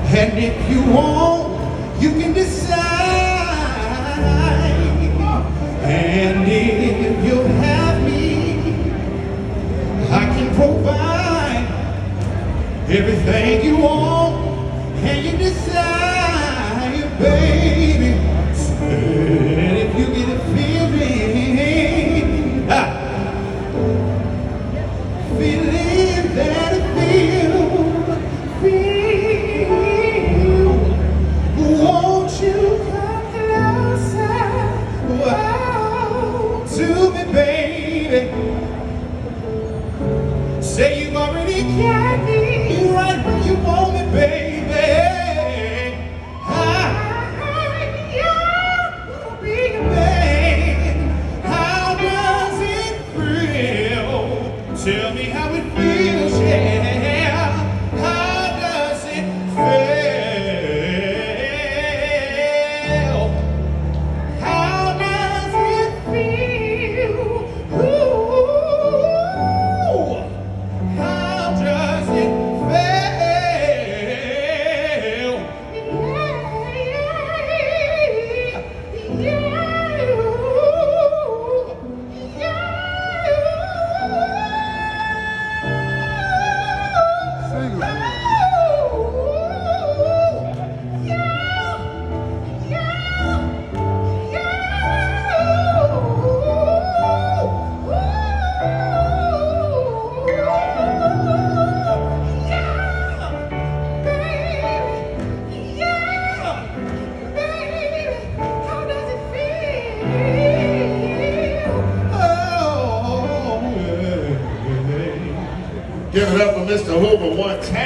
And if you want, you can decide. And if you'll have me, I can provide everything you want. And you decide, baby. And if you get a feeling, feeling that I feel, won't you come closer, wow, to me, baby? Say you've already got me right where you want me, baby. Tell me how it feels, yeah. How does it feel? How does it feel? Ooh. How does it feel? Yeah, yeah, yeah. Give it up for Mr. Hoover one time.